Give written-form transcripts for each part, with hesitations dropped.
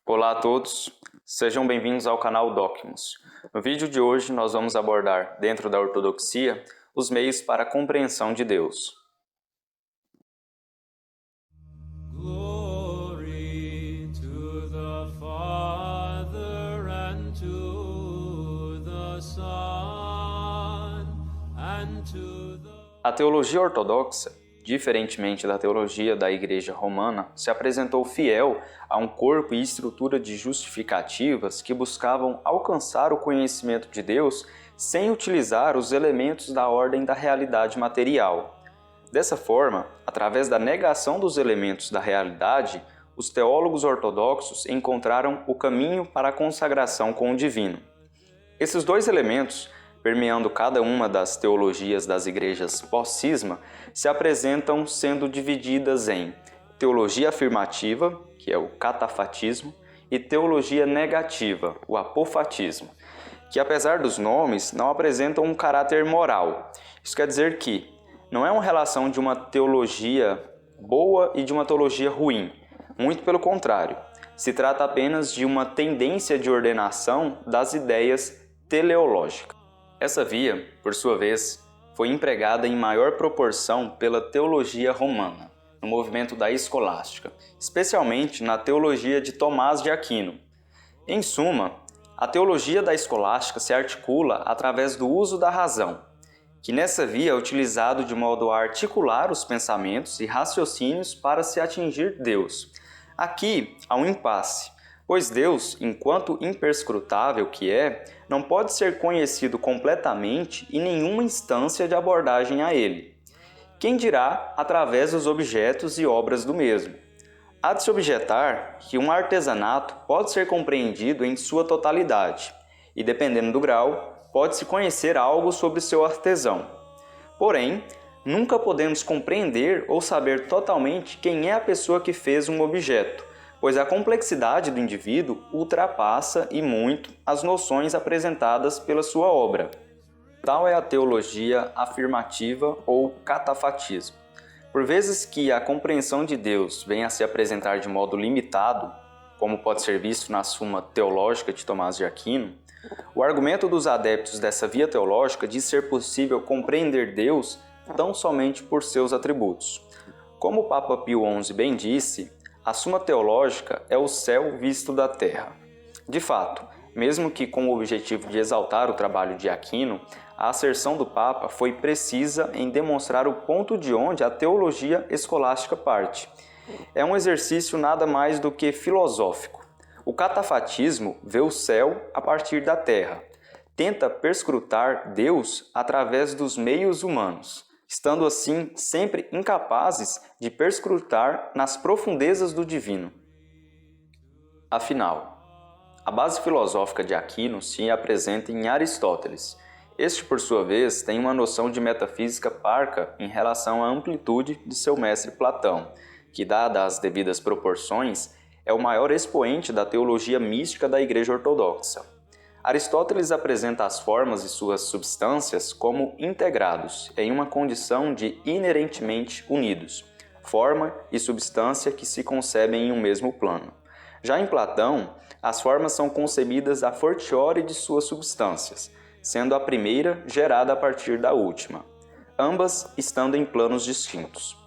Olá a todos, sejam bem-vindos ao canal Docmos. No vídeo de hoje nós vamos abordar, dentro da ortodoxia, os meios para a compreensão de Deus. Glory to the Father and to the Son and to the... A teologia ortodoxa, diferentemente da teologia da Igreja Romana, se apresentou fiel a um corpo e estrutura de justificativas que buscavam alcançar o conhecimento de Deus sem utilizar os elementos da ordem da realidade material. Dessa forma, através da negação dos elementos da realidade, os teólogos ortodoxos encontraram o caminho para a consagração com o divino. Esses dois elementos, permeando cada uma das teologias das igrejas pós-cisma, se apresentam sendo divididas em teologia afirmativa, que é o catafatismo, e teologia negativa, o apofatismo, que apesar dos nomes, não apresentam um caráter moral. Isso quer dizer que não é uma relação de uma teologia boa e de uma teologia ruim, muito pelo contrário. Se trata apenas de uma tendência de ordenação das ideias teleológicas. Essa via, por sua vez, foi empregada em maior proporção pela teologia romana, no movimento da escolástica, especialmente na teologia de Tomás de Aquino. Em suma, a teologia da escolástica se articula através do uso da razão, que nessa via é utilizado de modo a articular os pensamentos e raciocínios para se atingir Deus. Aqui há um impasse, pois Deus, enquanto imperscrutável que é, não pode ser conhecido completamente em nenhuma instância de abordagem a ele. Quem dirá através dos objetos e obras do mesmo? Há de se objetar que um artesanato pode ser compreendido em sua totalidade, e dependendo do grau, pode-se conhecer algo sobre seu artesão. Porém, nunca podemos compreender ou saber totalmente quem é a pessoa que fez um objeto, pois a complexidade do indivíduo ultrapassa e muito as noções apresentadas pela sua obra. Tal é a teologia afirmativa ou catafatismo. Por vezes que a compreensão de Deus venha a se apresentar de modo limitado, como pode ser visto na Suma Teológica de Tomás de Aquino, o argumento dos adeptos dessa via teológica diz ser possível compreender Deus tão somente por seus atributos. Como o Papa Pio XI bem disse, a Suma Teológica é o céu visto da terra. De fato, mesmo que com o objetivo de exaltar o trabalho de Aquino, a asserção do Papa foi precisa em demonstrar o ponto de onde a teologia escolástica parte. É um exercício nada mais do que filosófico. O catafatismo vê o céu a partir da terra, tenta perscrutar Deus através dos meios humanos, estando assim sempre incapazes de perscrutar nas profundezas do divino. Afinal, a base filosófica de Aquino se apresenta em Aristóteles. Este, por sua vez, tem uma noção de metafísica parca em relação à amplitude de seu mestre Platão, que, dada as devidas proporções, é o maior expoente da teologia mística da Igreja Ortodoxa. Aristóteles apresenta as formas e suas substâncias como integrados, em uma condição de inerentemente unidos, forma e substância que se concebem em um mesmo plano. Já em Platão, as formas são concebidas a fortiori de suas substâncias, sendo a primeira gerada a partir da última, ambas estando em planos distintos.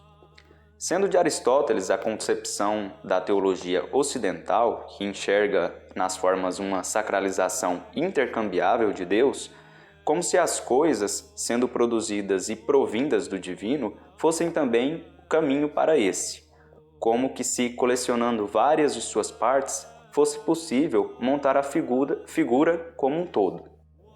Sendo de Aristóteles a concepção da teologia ocidental, que enxerga nas formas uma sacralização intercambiável de Deus, como se as coisas, sendo produzidas e provindas do divino, fossem também o caminho para esse, como que se colecionando várias de suas partes, fosse possível montar a figura como um todo.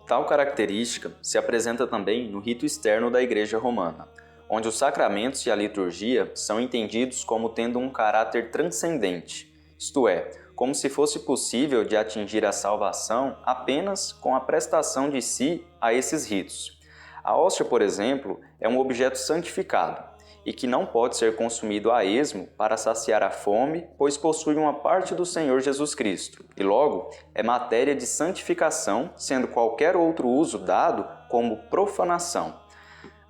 Tal característica se apresenta também no rito externo da Igreja Romana, onde os sacramentos e a liturgia são entendidos como tendo um caráter transcendente, isto é, como se fosse possível de atingir a salvação apenas com a prestação de si a esses ritos. A hóstia, por exemplo, é um objeto santificado e que não pode ser consumido a esmo para saciar a fome, pois possui uma parte do Senhor Jesus Cristo, e logo é matéria de santificação, sendo qualquer outro uso dado como profanação.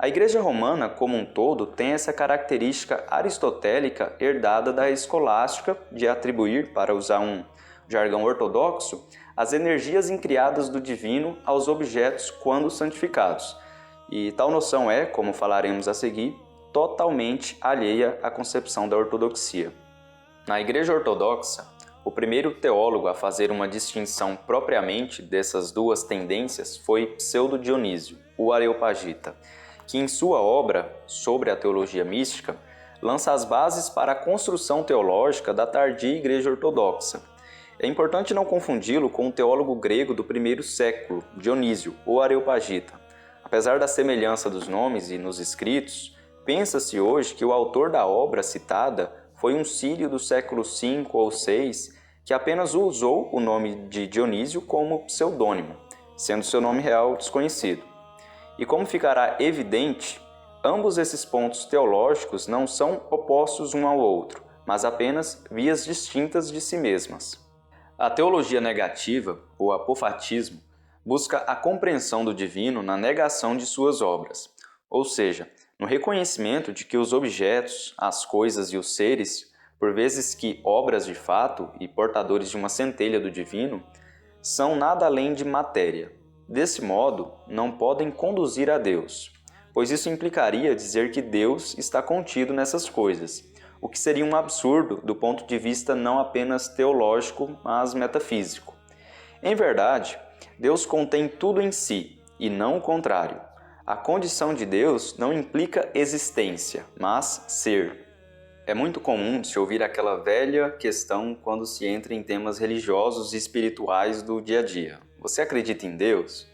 A Igreja Romana, como um todo, tem essa característica aristotélica herdada da escolástica de atribuir, para usar um jargão ortodoxo, as energias incriadas do divino aos objetos quando santificados. E tal noção é, como falaremos a seguir, totalmente alheia à concepção da ortodoxia. Na Igreja Ortodoxa, o primeiro teólogo a fazer uma distinção propriamente dessas duas tendências foi Pseudo-Dionísio, o Areopagita, que em sua obra sobre a teologia mística lança as bases para a construção teológica da tardia Igreja Ortodoxa. É importante não confundi-lo com o teólogo grego do primeiro século, Dionísio, ou Areopagita. Apesar da semelhança dos nomes e nos escritos, pensa-se hoje que o autor da obra citada foi um sírio do século V ou VI que apenas usou o nome de Dionísio como pseudônimo, sendo seu nome real desconhecido. E como ficará evidente, ambos esses pontos teológicos não são opostos um ao outro, mas apenas vias distintas de si mesmas. A teologia negativa, ou apofatismo, busca a compreensão do divino na negação de suas obras, ou seja, no reconhecimento de que os objetos, as coisas e os seres, por vezes que obras de fato e portadores de uma centelha do divino, são nada além de matéria. Desse modo, não podem conduzir a Deus, pois isso implicaria dizer que Deus está contido nessas coisas, o que seria um absurdo do ponto de vista não apenas teológico, mas metafísico. Em verdade, Deus contém tudo em si, e não o contrário. A condição de Deus não implica existência, mas ser. É muito comum se ouvir aquela velha questão quando se entra em temas religiosos e espirituais do dia a dia. Você acredita em Deus?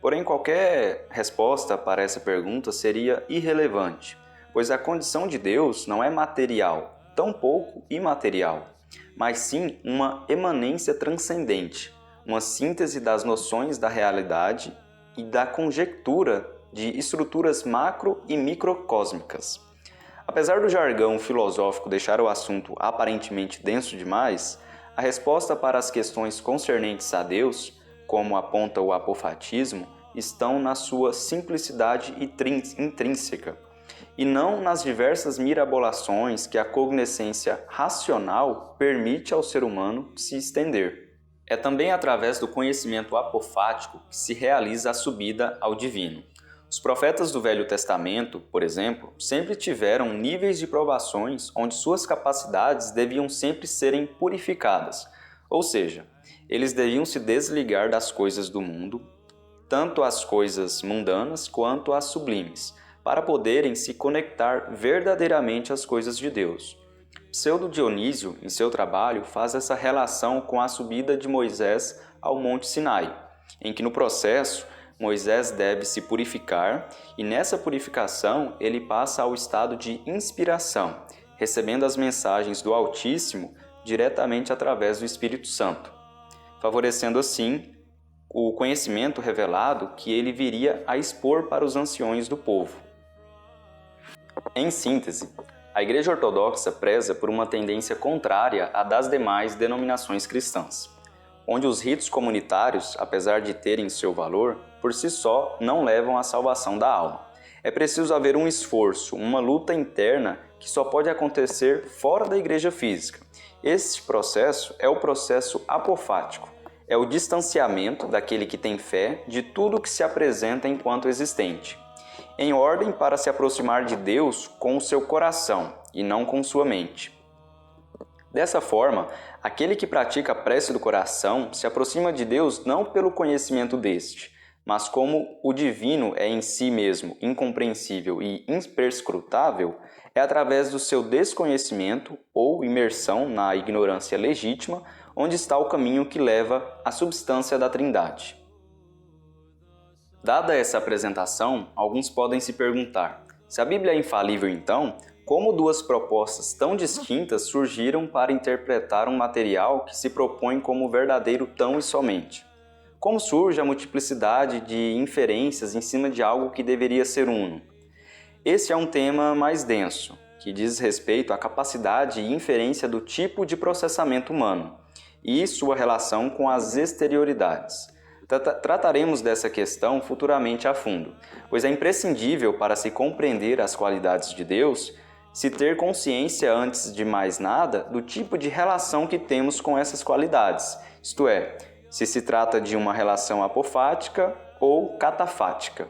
Porém, qualquer resposta para essa pergunta seria irrelevante, pois a condição de Deus não é material, tampouco imaterial, mas sim uma emanência transcendente, uma síntese das noções da realidade e da conjectura de estruturas macro e microcósmicas. Apesar do jargão filosófico deixar o assunto aparentemente denso demais, a resposta para as questões concernentes a Deus, como aponta o apofatismo, estão na sua simplicidade intrínseca, e não nas diversas mirabolações que a cognoscência racional permite ao ser humano se estender. É também através do conhecimento apofático que se realiza a subida ao divino. Os profetas do Velho Testamento, por exemplo, sempre tiveram níveis de provações onde suas capacidades deviam sempre serem purificadas, ou seja, eles deviam se desligar das coisas do mundo, tanto as coisas mundanas quanto as sublimes, para poderem se conectar verdadeiramente às coisas de Deus. Pseudo-Dionísio, em seu trabalho, faz essa relação com a subida de Moisés ao Monte Sinai, em que no processo Moisés deve se purificar e nessa purificação ele passa ao estado de inspiração, recebendo as mensagens do Altíssimo diretamente através do Espírito Santo, favorecendo assim o conhecimento revelado que ele viria a expor para os anciões do povo. Em síntese, a Igreja Ortodoxa preza por uma tendência contrária à das demais denominações cristãs, onde os ritos comunitários, apesar de terem seu valor, por si só não levam à salvação da alma. É preciso haver um esforço, uma luta interna que só pode acontecer fora da igreja física. Este processo é o processo apofático, é o distanciamento daquele que tem fé de tudo que se apresenta enquanto existente, em ordem para se aproximar de Deus com o seu coração e não com sua mente. Dessa forma, aquele que pratica a prece do coração se aproxima de Deus não pelo conhecimento deste, mas como o divino é em si mesmo incompreensível e imperscrutável, é através do seu desconhecimento ou imersão na ignorância legítima onde está o caminho que leva à substância da Trindade. Dada essa apresentação, alguns podem se perguntar: se a Bíblia é infalível então, como duas propostas tão distintas surgiram para interpretar um material que se propõe como verdadeiro tão e somente? Como surge a multiplicidade de inferências em cima de algo que deveria ser uno? Esse é um tema mais denso, que diz respeito à capacidade e inferência do tipo de processamento humano e sua relação com as exterioridades. Trataremos dessa questão futuramente a fundo, pois é imprescindível para se compreender as qualidades de Deus se ter consciência, antes de mais nada, do tipo de relação que temos com essas qualidades, isto é, se trata de uma relação apofática ou catafática.